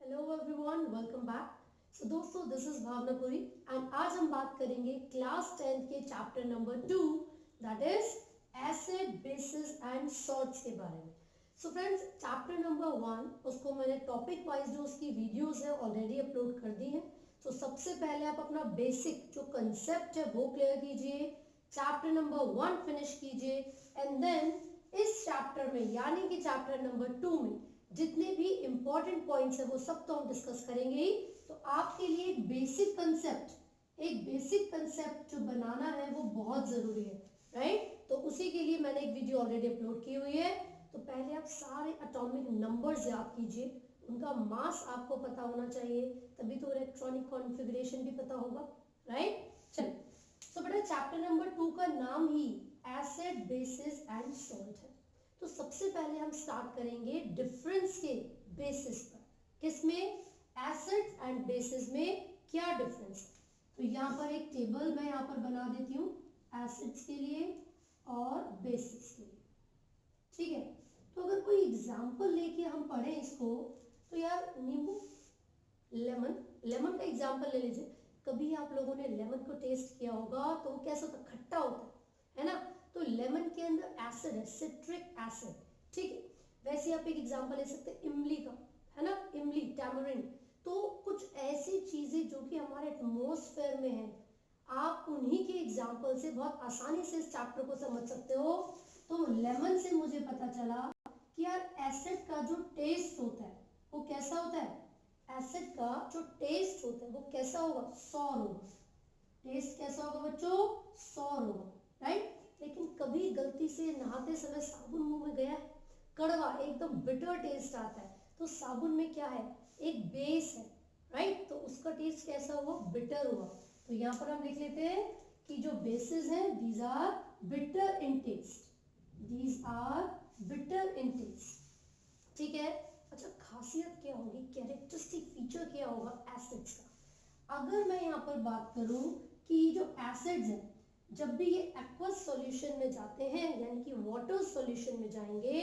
Hello everyone, welcome back. So दोस्तों, this is Bhavna Puri and आज हम बात करेंगे क्लास 10th के chapter number 2, that is acid bases and salts के बारे में। सो फ्रेंड्स, चैप्टर नंबर 1 उसको मैंने टॉपिक वाइज जो उसकी वीडियोस है ऑलरेडी अपलोड कर दी है। तो सबसे पहले आप अपना बेसिक जो कंसेप्ट है वो क्लियर कीजिए, चैप्टर नंबर 1 फिनिश कीजिए एंड देन इस चैप्टर में यानी कि चैप्टर नंबर 2 में जितने भी इंपॉर्टेंट पॉइंट्स है वो सब तो हम डिस्कस करेंगे ही। तो आपके लिए एक बेसिक कंसेप्ट जो बनाना है वो बहुत जरूरी है, राइट। तो उसी के लिए मैंने एक वीडियो ऑलरेडी अपलोड की हुई है। तो पहले आप सारे एटॉमिक नंबर्स याद कीजिए, उनका मास आपको पता होना चाहिए, तभी तो इलेक्ट्रॉनिक कॉन्फ़िगरेशन भी पता होगा, राइट। चलिए, तो बेटा चैप्टर नंबर 2 का नाम ही एसिड बेसिस एंड सॉल्ट है। तो सबसे पहले हम स्टार्ट करेंगे डिफरेंस के बेसिस पर। किसमें? एसिड्स एंड बेसिस में क्या डिफरेंस है। तो यहाँ पर एक टेबल मैं यहाँ पर बना देती हूँ एसिड्स के लिए और बेसिस के लिए, ठीक है। तो अगर कोई एग्जाम्पल लेके हम पढ़ें इसको, तो यार नींबू, लेमन का एग्जाम्पल ले लीजिए। कभी आप लोगों ने लेमन को टेस्ट किया होगा तो वो कैसा होता है? खट्टा होता है ना। तो लेमन के अंदर एसिड है, सिट्रिक एसिड, ठीक है। वैसे आप एक एग्जांपल ले सकते हैं इमली का, है ना, इमली, टैमरिंड। तो कुछ ऐसी चीजें जो कि हमारे एटमॉस्फेयर में है, आप उन्हीं के एग्जांपल से बहुत आसानी से इस चैप्टर को समझ सकते हो। तो लेमन से मुझे पता चला कि यार एसिड का जो टेस्ट होता है वो कैसा होता है। एसिड का जो टेस्ट होता है वो कैसा होगा? सॉर होगा। टेस्ट कैसा होगा बच्चों? सॉर होगा, राइट। लेकिन कभी गलती से नहाते समय साबुन मुंह में गया है, कड़वा एकदम बिटर टेस्ट आता है। तो साबुन में क्या है? एक बेस है, राइट। तो उसका टेस्ट कैसा हुआ? बिटर हुआ। तो यहाँ पर हम लिख लेते हैं कि जो बेसिस हैं these are bitter in taste, these are bitter in taste, ठीक है। अच्छा, खासियत क्या होगी, कैरेक्टरिस्टिक फीचर क्या होगा एसिड्स का? अगर मैं यहाँ पर बात करूं कि जो एसिड्स हैं जब भी ये एक्वस सॉल्यूशन में जाते हैं यानी कि वाटर सॉल्यूशन में जाएंगे,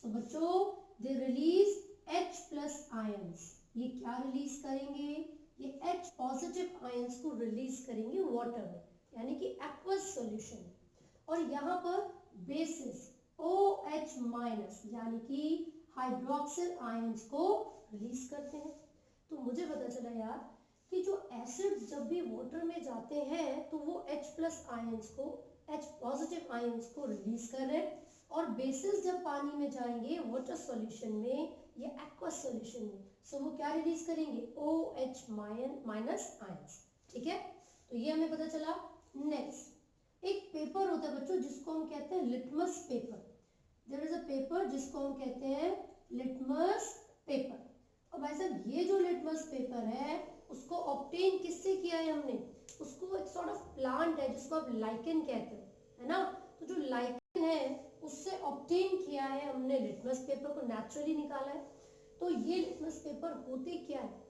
तो बच्चों they release H plus ions. ये क्या रिलीज करेंगे? ये H पॉजिटिव आयंस को रिलीज करेंगे वाटर में यानी कि एक्वस सॉल्यूशन में। और यहाँ पर बेसिस OH माइनस यानी कि हाइड्रोक्सिल आयंस को रिलीज करते हैं। तो मुझे पता चला यार कि जो एसिड जब भी वाटर में जाते हैं तो वो H प्लस आयंस को, H पॉजिटिव आयंस को रिलीज कर रहे हैं, और बेसिस जब पानी में जाएंगे वाटर सॉल्यूशन में या एक्वस सॉल्यूशन में, सो वो क्या रिलीज करेंगे? OH माइनस आयंस, ठीक है। तो ये हमें पता चला। नेक्स्ट, एक पेपर होता है बच्चों जिसको हम कहते हैं litmus paper. There is a paper जिसको हम कहते हैं लिटमस पेपर। और भाई साहब ये जो लिटमस पेपर है उसको ऑब्टेन किससे किया है हमने? उसको एक सॉर्ट ऑफ प्लांट है जिसको आप लाइकेन कहते हो, है ना। तो जो लाइकेन है उससे ऑब्टेन किया है हमने, लिटमस पेपर को नेचुरली निकाला है। तो ये लिटमस पेपर होते क्या है?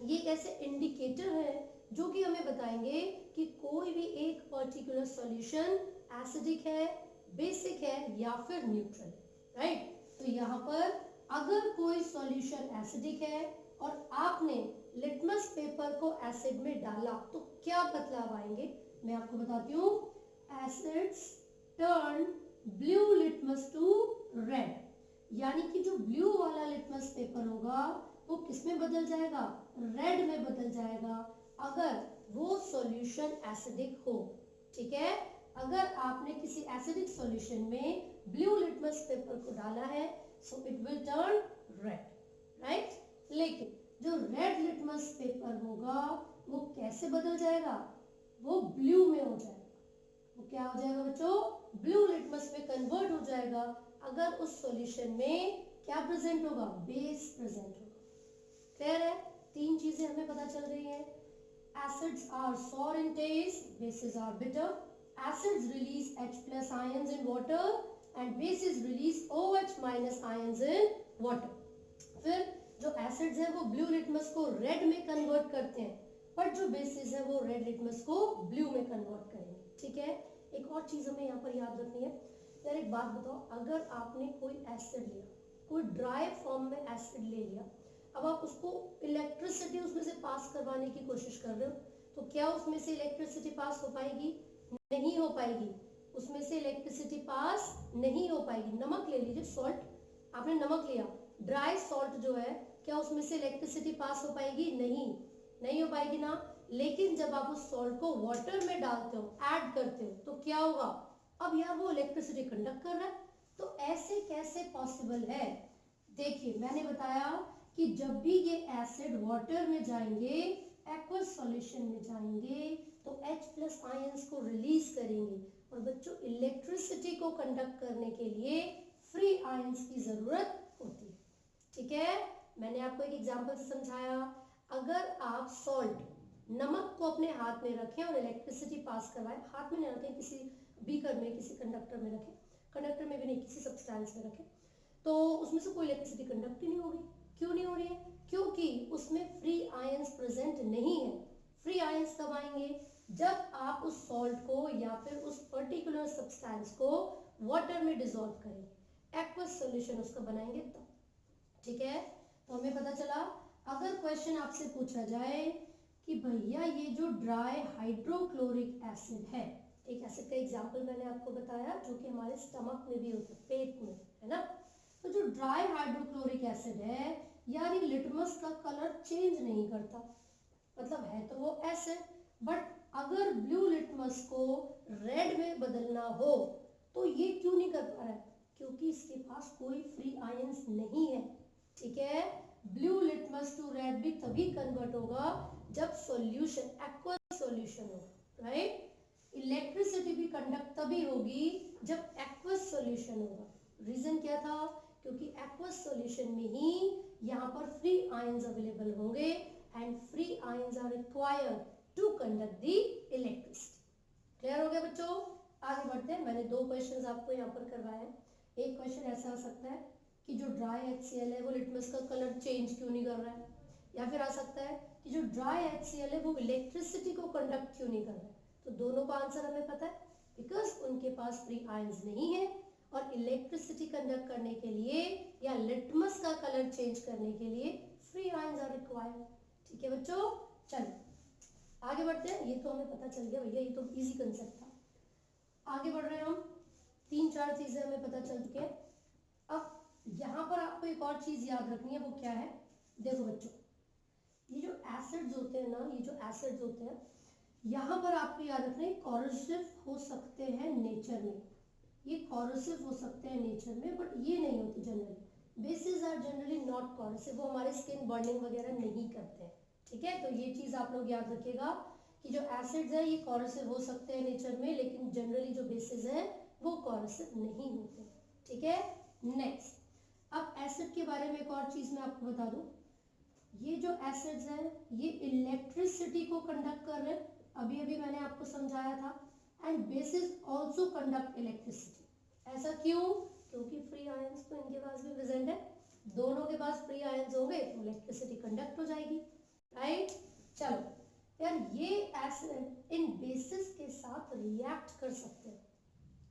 ये एक ऐसे इंडिकेटर है जो कि हमें बताएंगे कि कोई भी एक पर्टिकुलर सॉल्यूशन एसिडिक है, बेसिक है या फिर न्यूट्रल, राइट। तो यहाँ पर अगर कोई सॉल्यूशन एसिडिक है और आपने लिटमस पेपर को एसिड में डाला तो क्या बदलाव आएंगे? मैं आपको बताती हूँ। Acids turn blue litmus to red, यानी कि जो ब्लू वाला लिटमस पेपर होगा वो किस में बदल जाएगा? रेड में बदल जाएगा, अगर वो सॉल्यूशन एसिडिक हो, ठीक है। अगर आपने किसी एसिडिक सॉल्यूशन में ब्लू लिटमस पेपर को डाला है so it will turn red, right. लेकिन जो रेड लिटमस पेपर होगा वो कैसे बदल जाएगा? वो ब्लू में हो जाएगा। वो क्या हो जाएगा बच्चों? ब्लू लिटमस में कन्वर्ट हो जाएगा अगर उस सॉल्यूशन में क्या प्रेजेंट होगा? बेस प्रेजेंट होगा। क्लियर है? तीन चीजें हमें पता चल रही है। Acids are sour in taste, bases are bitter. Acids release H plus ions in water and bases release OH minus ions in water. फिर जो एसिड्स है वो ब्लू लिटमस को रेड में कन्वर्ट करते हैं, बट जो बेसिस है वो रेड लिटमस को ब्लू में कन्वर्ट करेंगे, ठीक है। एक और चीज हमें यहाँ पर याद रखनी है। यार एक बात बताओ, अगर आपने कोई एसिड लिया, कोई ड्राई फॉर्म में एसिड ले लिया, अब आप उसको इलेक्ट्रिसिटी उसमें से पास करवाने की कोशिश कर रहे हो, तो क्या उसमें से इलेक्ट्रिसिटी पास हो पाएगी? नहीं हो पाएगी, उसमें से इलेक्ट्रिसिटी पास नहीं हो पाएगी। नमक ले लीजिए, सॉल्ट, आपने नमक लिया, ड्राई सॉल्ट जो है, क्या उसमें से इलेक्ट्रिसिटी पास हो पाएगी? नहीं हो पाएगी ना। लेकिन जब आप उस सॉल्ट को वाटर में डालते हो, ऐड करते हो, तो क्या होगा? अब यार वो इलेक्ट्रिसिटी कंडक्ट कर रहा है, तो ऐसे कैसे पॉसिबल है? देखिए मैंने बताया कि जब भी ये एसिड वाटर में जाएंगे, एक्वस सॉल्यूशन में जाएंगे, तो H+ आयंस को रिलीज करेंगे, और बच्चों इलेक्ट्रिसिटी को कंडक्ट करने के लिए फ्री आयंस की जरूरत होती है। ठीक है, मैंने आपको एक एग्जांपल से समझाया। अगर आप सॉल्ट, नमक को अपने हाथ में रखें और इलेक्ट्रिसिटी पास करवाएं, हाथ में नहीं रखें, किसी बीकर में, किसी कंडक्टर में रखें, कंडक्टर में भी नहीं, किसी सब्सटेंस में रखें, तो उसमें से कोई इलेक्ट्रिसिटी कंडक्ट ही नहीं होगी। क्यों नहीं हो रही है? क्योंकि उसमें फ्री आयंस प्रेजेंट नहीं है। फ्री आयंस कब आएंगे? जब आप उस सॉल्ट को या फिर उस पर्टिकुलर सब्सटेंस को वाटर में डिसॉल्व करेंगे, एक्वस सॉल्यूशन उसका बनाएंगे तब। ठीक है, तो हमें पता चला। अगर क्वेश्चन आपसे पूछा जाए कि भैया ये जो ड्राई हाइड्रोक्लोरिक एसिड है, एक एसिड का एग्जांपल मैंने आपको बताया जो कि हमारे स्टमक में भी होता है, पेट में, है ना। तो जो ड्राई हाइड्रोक्लोरिक एसिड है यार, ये लिटमस का कलर चेंज नहीं करता, मतलब है तो वो एसिड, बट अगर ब्लू लिटमस को रेड में बदलना हो तो ये क्यों नहीं कर पा रहा है? क्योंकि इसके पास कोई फ्री आयंस नहीं है। ठीक है, ब्लू लिटमस टू रेड भी तभी कन्वर्ट होगा जब सॉल्यूशन, एक्वस सॉल्यूशन होगा, राइट। इलेक्ट्रिसिटी भी कंडक्ट तभी होगी जब एक्वस सॉल्यूशन होगा। रीजन क्या था? क्योंकि एक्वस सॉल्यूशन में ही यहाँ पर फ्री आयंस अवेलेबल होंगे, and free ions are required to conduct the electricity. Clear हो गया बच्चों? आगे बढ़ते हैं। मैंने 2 क्वेश्चंस आपको यहाँ पर करवाए हैं। एक क्वेश्चन ऐसा आ सकता है कि जो ड्राई HCl है वो लिटमस का कलर चेंज क्यों नहीं कर रहा है, या फिर आ सकता है कि जो ड्राई HCl है वो इलेक्ट्रिसिटी को कंडक्ट क्यों नहीं कर रहा है। तो दोनों का आंसर हमें पता है, बिकॉज उनके पास फ्री आयंस नहीं है, और इलेक्ट्रिसिटी कंडक्ट करने के लिए या लिटमस का कलर चेंज करने के लिए फ्री आयंस आर रिक्वायर्ड। ठीक है बच्चों, चलो आगे बढ़ते हैं। ये तो हमें पता चल गया भैया, ये तो इजी कंसेप्ट था। आगे बढ़ रहे हैं हम, 3-4 चीजें हमें पता चल चुकी है। अब यहाँ पर आपको एक और चीज याद रखनी है, वो क्या है? देखो बच्चों, ये जो एसिड्स होते हैं ना, ये जो एसिड्स होते हैं, यहाँ पर आपको याद रखना है कॉरोसिव हो सकते हैं नेचर में, ये कॉरोसिव हो सकते हैं नेचर में, बट ये नहीं होते generally. Bases are generally not corrosive, वो हमारे स्किन बर्निंग वगैरह नहीं करते हैं। ठीक है, तो ये चीज आप लोग याद रखिएगा कि जो एसिड्स है ये कॉरोसिव हो सकते हैं नेचर में, लेकिन जनरली जो बेसिस है वो कॉरोसिव नहीं होते। ठीक है, नेक्स्ट, अब एसिड के बारे में एक और चीज मैं आपको बता दूं। ये जो एसिड्स हैं ये इलेक्ट्रिसिटी को कंडक्ट कर रहे हैं, अभी अभी मैंने आपको समझाया था, and bases also conduct electricity. ऐसा क्यों? क्योंकि फ्री आयंस तो इनके पास भी प्रेजेंट है, दोनों के पास फ्री आयंस होंगे तो इलेक्ट्रिसिटी कंडक्ट हो जाएगी, राइट। चलो यार, ये एसिड इन बेसिस के साथ रिएक्ट कर सकते हैं।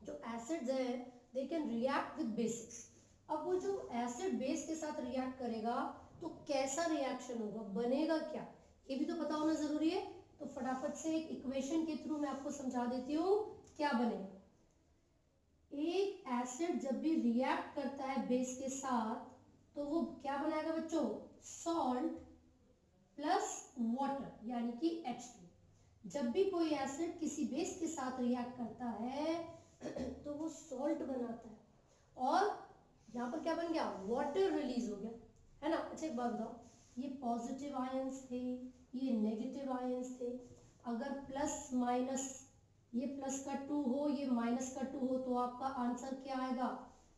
जो एसिड्स है they can react with basis. अब वो जो एसिड बेस के साथ रिएक्ट करेगा तो कैसा रिएक्शन होगा, बनेगा क्या, ये भी तो पता होना जरूरी है। तो फटाफट से एक इक्वेशन के थ्रू मैं आपको समझा देती हूँ क्या बनेगा। एक एसिड जब भी रिएक्ट करता है बेस के साथ तो वो क्या बनाएगा बच्चों? सॉल्ट प्लस वाटर, यानी कि H2। जब भी कोई एसिड किसी बेस के साथ रिएक्ट करता है तो वो सॉल्ट बनाता है, और यहाँ पर क्या बन गया? वाटर रिलीज हो गया, है ना। अच्छा एक बात बताओ, ये पॉजिटिव आयंस थे, ये नेगेटिव आयंस थे, अगर प्लस माइनस, ये प्लस का 2 हो, ये माइनस का 2 हो, तो आपका आंसर क्या आएगा?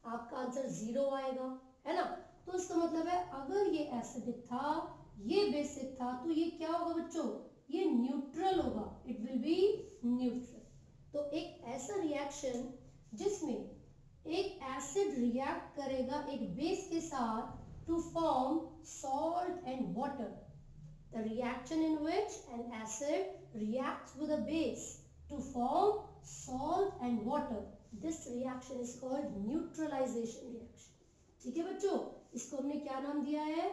आपका आंसर 0 आएगा, है ना। तो इसका मतलब है अगर ये एसिडिक था, ये बेसिक था, तो ये क्या होगा बच्चों? ये न्यूट्रल होगा, इट विल बी न्यूट्रल। तो एक ऐसा रिएक्शन जिसमें एक एसिड रिएक्ट करेगा एक बेस के साथ to form salt and water, the reaction in which an acid reacts with a base to form salt and water, this reaction is called neutralization reaction। ठीक है बच्चों, इसको हमने क्या नाम दिया है?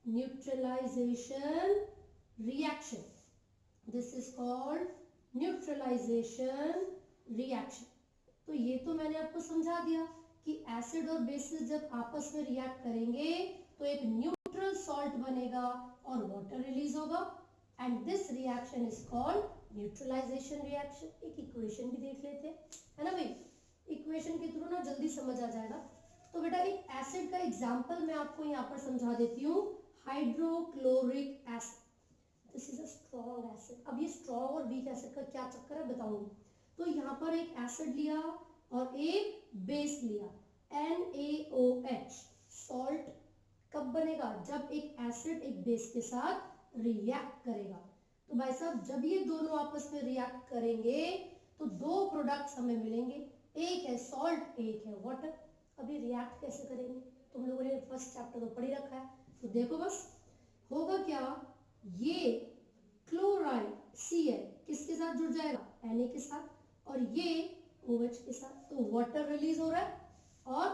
Neutralisation reaction. This is called neutralisation reaction. तो ये तो मैंने आपको समझा दिया कि एसिड और बेसिस जब आपस में रिएक्ट करेंगे तो एक न्यूट्रल सॉल्ट बनेगा और वाटर रिलीज होगा, and this reaction is called neutralisation reaction. एक इक्वेशन भी देख लेते हैं, है ना भाई. इक्वेशन के थ्रू ना जल्दी समझ आ जाएगा. तो बेटा एक एसिड का एग्जांपल मैं आपको यहाँ पर समझा देती हूँ. Hydrochloric acid. This is a strong acid. अब ये स्ट्रॉन्ग और वीक एसिड का क्या चक्कर है बताऊंगी. तो यहाँ पर एक एसिड लिया और एक बेस लिया, NaOH. सॉल्ट कब बनेगा? जब एक एसिड एक बेस के साथ रिएक्ट करेगा. तो भाई साहब जब ये दोनों आपस में रिएक्ट करेंगे तो दो प्रोडक्ट्स हमें मिलेंगे. एक है सॉल्ट, एक है वाटर. अभी रिएक्ट कैसे करेंगे? तुम लोगों ने फर्स्ट चैप्टर में पढ़ ही रखा है. तो देखो बस होगा क्या, ये क्लोराइड Cl किसके साथ जुड़ जाएगा? Na के साथ, और ये OH के साथ. तो वाटर रिलीज हो रहा है और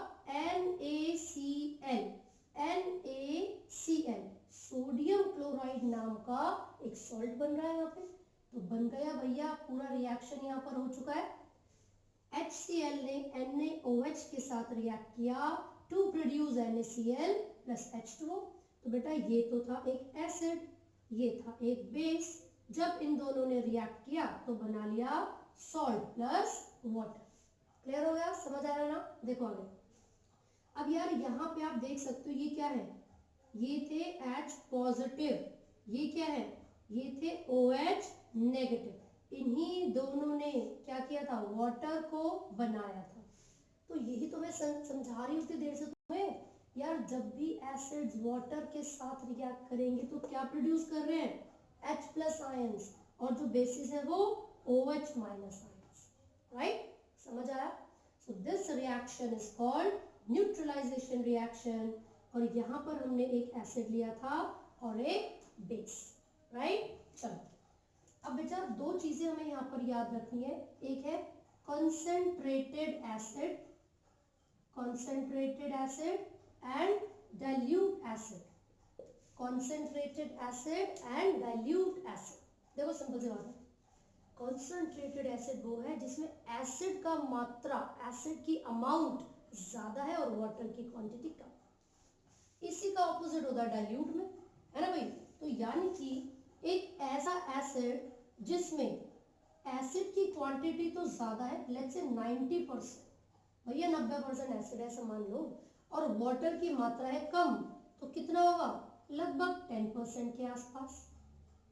NaCl सोडियम क्लोराइड नाम का एक सॉल्ट बन रहा है यहाँ पे. तो बन गया भैया, पूरा रिएक्शन यहाँ पर हो चुका है. HCl ने NaOH के साथ रिएक्ट किया to produce NaCl plus H2O. तो बेटा ये तो था एक एसिड, ये था एक बेस. जब इन दोनों ने रिएक्ट किया तो बना लिया सॉल्ट प्लस वाटर. क्लियर हो गया? समझ आ रहा ना? देखो आगे. अब यार यहाँ पे आप देख सकते हो ये क्या है, ये थे H पॉजिटिव, ये क्या है, ये थे OH नेगेटिव. इन्हीं दोनों ने क्या किया था? वाटर को बनाया था. तो यही तो मैं समझा रही हूँ उतनी देर से तुम्हें. यार जब भी एसिड्स वाटर के साथ रिएक्ट करेंगे तो क्या प्रोड्यूस कर रहे हैं? H प्लस आयंस, और जो बेसिस है वो OH माइनस आयंस. राइट? समझ आया? So this reaction is called neutralisation reaction. और यहाँ पर हमने एक एसिड लिया था और एक बेस. राइट? चलो अब बेटा दो चीजें हमें यहाँ पर याद रखनी है. एक है concentrated acid, concentrated acid and dilute acid. concentrated acid and dilute acid. देखो सिंपल सी बात है. concentrated acid वो है जिसमें एसिड का मात्रा, एसिड की अमाउंट ज्यादा है और वाटर की क्वांटिटी कम. इसी का ऑपोजिट होता है डाइल्यूट में, है ना भाई. तो यानी कि एक ऐसा एसिड जिसमें एसिड की क्वांटिटी तो ज्यादा है, लेट्स से 90%, भैया 90% एसिड है ऐसा मान लो, और वाटर की मात्रा है कम, तो कितना होगा? लगभग 10% के आसपास.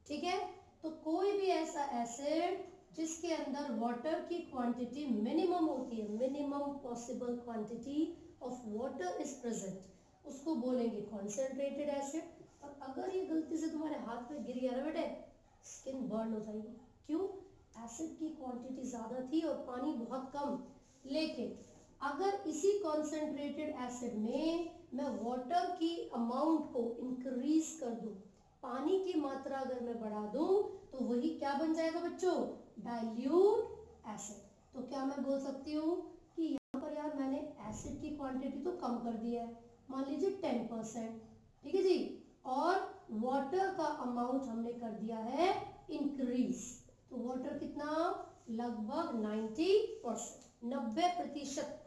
ठीक है. तो कोई भी ऐसा एसिड जिसके अंदर वाटर की क्वांटिटी मिनिमम होती है, minimum possible quantity of water is present, उसको बोलेंगे कॉन्सेंट्रेटेड एसिड. और अगर ये गलती से तुम्हारे हाथ में गिर गया ना बेटे, स्किन बर्न हो जाएगी. क्यों? एसिड की क्वांटिटी ज्यादा थी और पानी बहुत कम. लेकिन अगर इसी कॉन्सेंट्रेटेड एसिड में मैं वाटर की अमाउंट को इंक्रीज कर दूं, पानी की मात्रा अगर मैं बढ़ा दूं, तो वही क्या बन जाएगा बच्चों? Dilute acid. तो क्या मैं बोल सकती हूँ कि यहाँ पर यार मैंने एसिड की क्वांटिटी तो कम कर दी है, मान लीजिए 10%, ठीक है जी, और वाटर का अमाउंट हमने कर दिया है इंक्रीज. तो वाटर कितना? लगभग 90%, 90%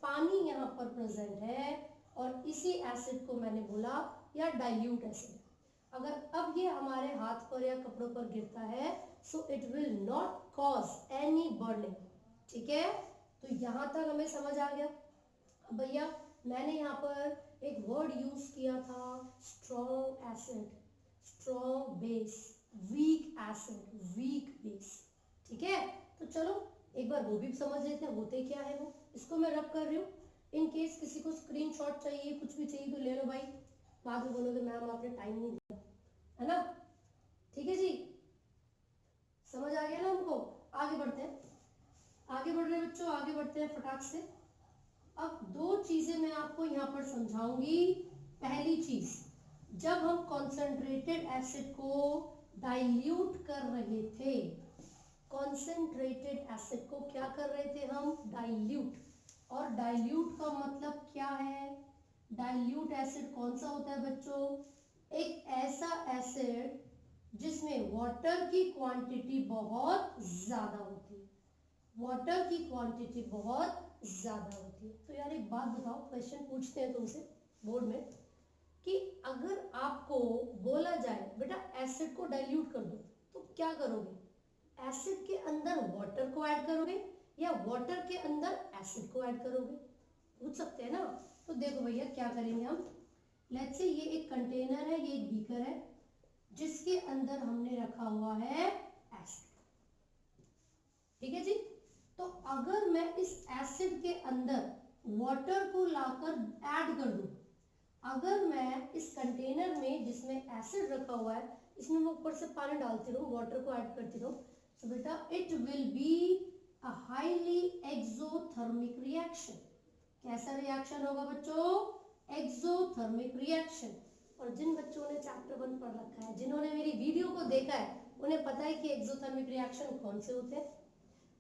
पानी यहाँ पर प्रेजेंट है, और इसी एसिड को मैंने बोला या डाइल्यूट एसिड. अगर अब ये हमारे हाथ पर या कपड़ों पर गिरता है, so it will not cause any burning. ठीक है. तो यहाँ तक हमें समझ आ गया. अब भैया मैंने यहाँ पर एक वर्ड यूज किया था, strong acid, strong base, weak acid, weak base. ठीक है. तो चलो एक बार वो भी समझ लेते हैं होते क्या है वो. इसको मैं रब कर रही हूँ. इन केस किसी को स्क्रीनशॉट चाहिए, कुछ भी चाहिए तो ले लो भाई, बाद में बोलोगे मैम आपने टाइम नहीं दिया, है ना. ठीक है जी, समझ आ गया ना हमको. आगे बढ़ते हैं, आगे बढ़ रहे हैं बच्चों, आगे बढ़ते हैं फटाक से. अब दो चीजें मैं आपको यहाँ पर समझाऊंगी. पहली चीज, जब हम कॉन्सेंट्रेटेड एसिड को डाइल्यूट कर रहे थे, कॉन्सेंट्रेटेड एसिड को क्या कर रहे थे हम? डाइल्यूट. और डाइल्यूट का मतलब क्या है? डाइल्यूट एसिड कौन सा होता है बच्चों? एक एसिड जिसमें वाटर की क्वांटिटी बहुत ज्यादा होती है, वाटर की क्वांटिटी बहुत ज्यादा होती है। तो यार एक बात बताओ, क्वेश्चन पूछते हैं तुमसे बोर्ड में कि अगर आपको बोला जाए बेटा एसिड को डाइल्यूट कर दो तो क्या करोगे? एसिड के अंदर वाटर को ऐड करोगे या वाटर के अंदर एसिड को ऐड करोगे? पूछ सकते हैं ना। तो देखो भैया क्या करेंगे हम, लेट्स से ये एक कंटेनर है, ये एक बीकर है जिसके अंदर हमने रखा हुआ है एसिड, ठीक है जी। तो अगर मैं इस एसिड के अंदर वाटर को लाकर ऐड कर दूं, अगर मैं इस कंटेनर में जिसमें एसिड रखा हुआ है इसमें मैं ऊपर से पानी डालती रहूं, वाटर को ऐड करती रहूं, तो बेटा it will be a highly exothermic reaction. कैसा रिएक्शन होगा बच्चों? Exothermic reaction. और जिन बच्चों ने चैप्टर 1 पढ़ रखा है, जिन्होंने मेरी वीडियो को देखा है, उन्हें पता है कि एक्सोथर्मिक रिएक्शन कौन से होते हैं।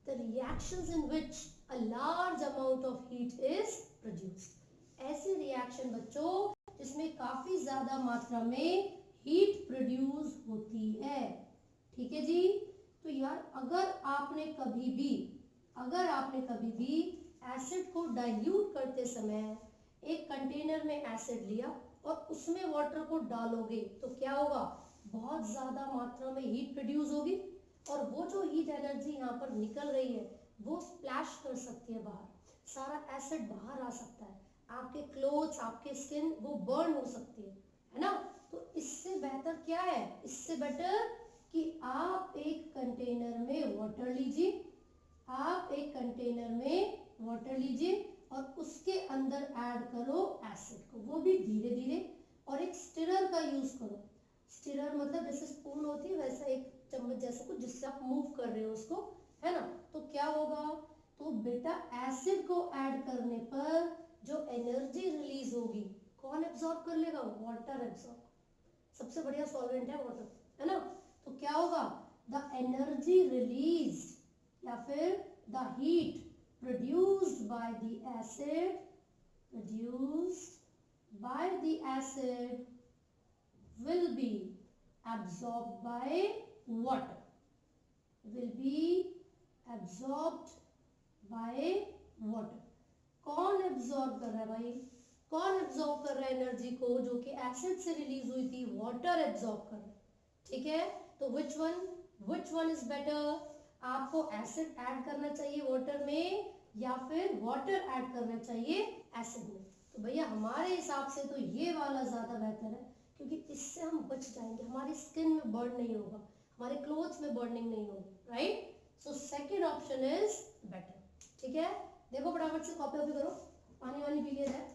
The reactions in which a large amount of heat is produced. ऐसे रिएक्शन बच्चों जिसमें काफी ज्यादा मात्रा में हीट प्रोड्यूस होती है, ठीक है जी। तो यार अगर आपने कभी भी एसिड को डाइल्यूट करते समय एक कंटेनर में एसिड लिया और उसमें वाटर को डालोगे तो क्या होगा? बहुत ज्यादा मात्रा में हीट प्रोड्यूस होगी और वो जो हीट एनर्जी यहाँ पर निकल रही है वो स्प्लैश कर सकती है बाहर, सारा एसिड बाहर आ सकता है, आपके क्लोथ्स, आपके स्किन वो बर्न हो सकती है ना। तो इससे बेहतर क्या है? इससे बेटर कि आप एक कंटेनर में वाटर लीजिए, और उसके अंदर ऐड करो एसिड को, वो भी धीरे धीरे, और एक स्टिरर का यूज करो। स्टिरर मतलब जैसे स्पून होती है वैसा एक चम्मच जैसा कुछ जिससे आप मूव कर रहे हो उसको, है ना। तो क्या होगा? तो बेटा एसिड को ऐड करने पर जो एनर्जी रिलीज होगी कौन एब्जॉर्ब कर लेगा? Water absorb. सबसे बढ़िया सॉल्वेंट है वाटर, है ना। तो क्या होगा? द एनर्जी रिलीज या फिर the heat produced by the acid will be absorbed by water, कौन एब्जॉर्ब कर रहा है भाई? कौन एब्जॉर्ब कर रहा है एनर्जी को? जो कि एसिड से रिलीज हुई थी, वाटर एब्जॉर्ब कर रहा है, ठीक है। तो which one is better? आपको एसिड ऐड करना चाहिए वाटर में या फिर वाटर ऐड करना चाहिए एसिड में? तो भैया हमारे हिसाब से तो ये वाला ज्यादा बेहतर है, क्योंकि इससे हम बच जाएंगे, हमारी स्किन में बर्न नहीं होगा, हमारे क्लोथ्स में बर्निंग नहीं होगी, right. So second option is better, ठीक है। देखो फटाफट से कॉपी करो, पानी वानी पी लिया जाए,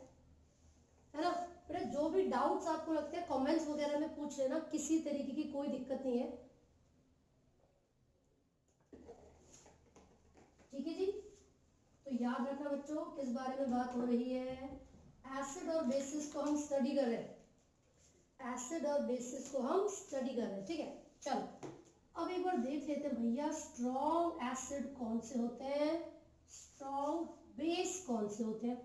है ना। बेटा जो भी डाउट्स आपको लगते हैं कमेंट्स वगैरह में पूछ लेना, किसी तरीके की कोई दिक्कत नहीं है, ठीक है जी। तो याद रखना बच्चों किस बारे में बात हो रही है? एसिड और बेसिस को हम स्टडी कर रहे हैं, ठीक है। चलो अब एक बार देख लेते हैं भैया स्ट्रॉन्ग एसिड कौन से होते हैं, स्ट्रॉन्ग बेस कौन से होते हैं,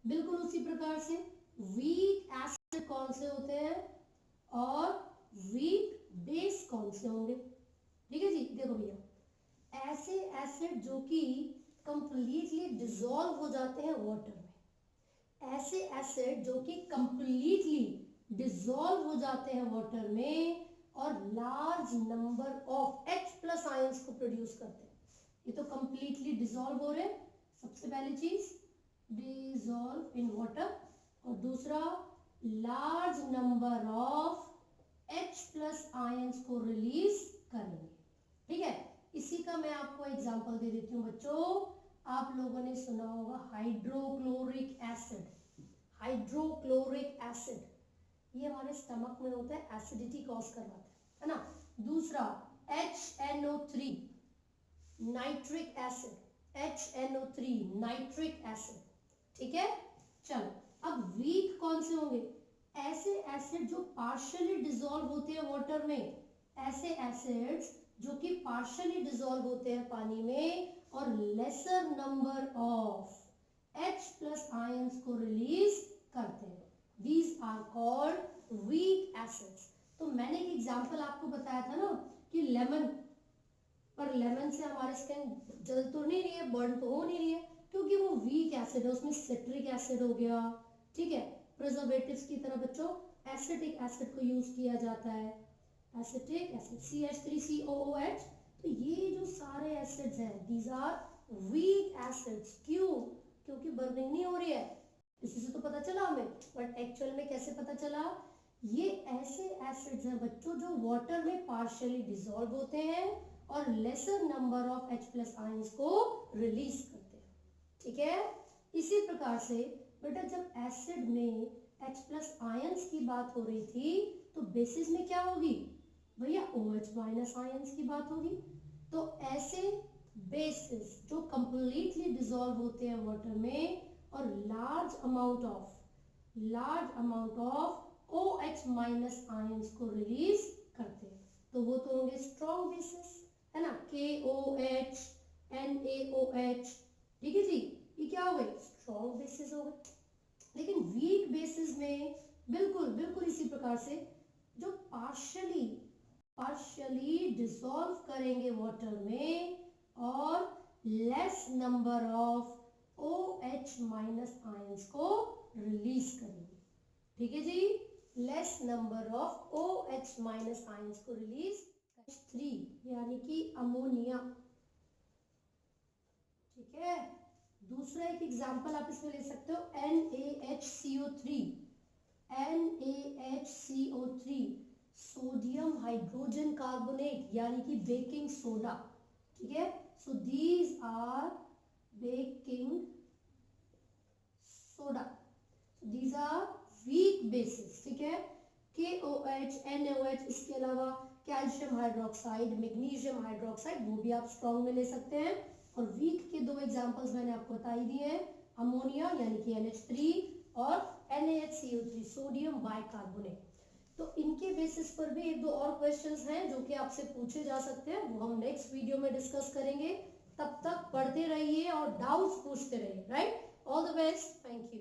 बिल्कुल उसी प्रकार से वीक एसिड कौन से होते हैं और वीक बेस कौन से होंगे, ठीक है जी। देखो भैया ऐसे एसिड जो कि कंप्लीटली डिसॉल्व हो जाते हैं वाटर में, ऐसे एसिड जो कि कंप्लीटली डिसॉल्व हो जाते हैं वाटर में और large number of H+ ions को प्रोड्यूस करते हैं, ये तो कंप्लीटली डिसॉल्व हो रहे हैं, सबसे पहली चीज डिसॉल्व इन वाटर, और दूसरा large number of H+ ions को रिलीज करेंगे, ठीक है। इसी का मैं आपको एग्जांपल दे देती हूँ बच्चों, आप लोगों ने सुना होगा हाइड्रोक्लोरिक एसिड, ये हमारे स्टमक में होता है, एसिडिटी कॉज करवाता है ना। दूसरा HNO3 नाइट्रिक एसिड, ठीक है। चलो अब वीक कौन से होंगे? ऐसे एसिड जो पार्शियली डिसॉल्व होते हैं वाटर में, ऐसे एसिड्स जो कि पार्शियली डिसॉल्व होते हैं पानी में और laser number of H+ ions को रिलीज करते हैं, दीज कॉल्ड वीक एसिड्स। तो मैंने एक एग्जांपल आपको बताया था ना कि लेमन, पर लेमन से हमारी स्किन जल तो नहीं रही है, बर्न तो हो नहीं रही है, क्योंकि वो वीक एसिड है, उसमें सिट्रिक एसिड हो गया, ठीक है। प्रिजर्वेटिव्स की तरह बच्चों एसिटिक एसिड को यूज किया जाता है, एसिटिक एसिड CH3COOH। तो ये जो सारे एसिड्स हैं दीज आर वीक एसिड्स। क्यों? क्योंकि बर्निंग नहीं हो रही है, इसी से तो पता चला हमें। बट एक्चुअल में कैसे पता चला? ये ऐसे एसिड्स हैं बच्चों जो वाटर में पार्शियली डिसॉल्व होते हैं और laser number of H+ ions को रिलीज करते हैं, ठीक है। इसी प्रकार से बेटा जब एसिड में H+ आयंस की बात हो रही थी तो बेसिस में क्या होगी भैया? OH- आयंस की बात होगी। तो ऐसे बेसिस जो कंप्लीटली डिसॉल्व होते हैं वाटर में और large amount of OH- ions को रिलीज करते हैं, तो वो तो होंगे स्ट्रॉन्ग बेसिस, है ना। KOH, NaOH, ठीक है जी, ये क्या हो गए? स्ट्रॉन्ग बेसिस हो गए। लेकिन वीक बेसिस में बिल्कुल इसी प्रकार से जो पार्शियली डिसॉल्व करेंगे वाटर में और less number of OH- ions को रिलीज करेंगे, ठीक है जी। Less number of OH- ions को रिलीज, H3 यानी कि अमोनिया, ठीक है। दूसरा एक एग्जांपल आप इसमें ले सकते हो NaHCO3, सोडियम हाइड्रोजन कार्बोनेट यानी कि बेकिंग सोडा, ठीक है। So these are baking soda, these are weak bases, ठीक है। KOH, NaOH, इसके अलावा कैल्शियम हाइड्रोक्साइड, मैग्नीशियम हाइड्रोक्साइड, वो भी आप स्ट्रॉन्ग में ले सकते हैं। और वीक के दो एग्जांपल्स मैंने आपको बता ही दिए हैं, अमोनिया यानी कि NH3 और NaHCO3 सोडियम बाइकार्बोनेट। तो इनके बेसिस पर भी एक दो और क्वेश्चंस हैं जो कि आपसे पूछे जा सकते हैं, वो हम नेक्स्ट वीडियो में डिस्कस करेंगे। तब तक पढ़ते रहिए और डाउट्स पूछते रहिए, right. All the best, thank you.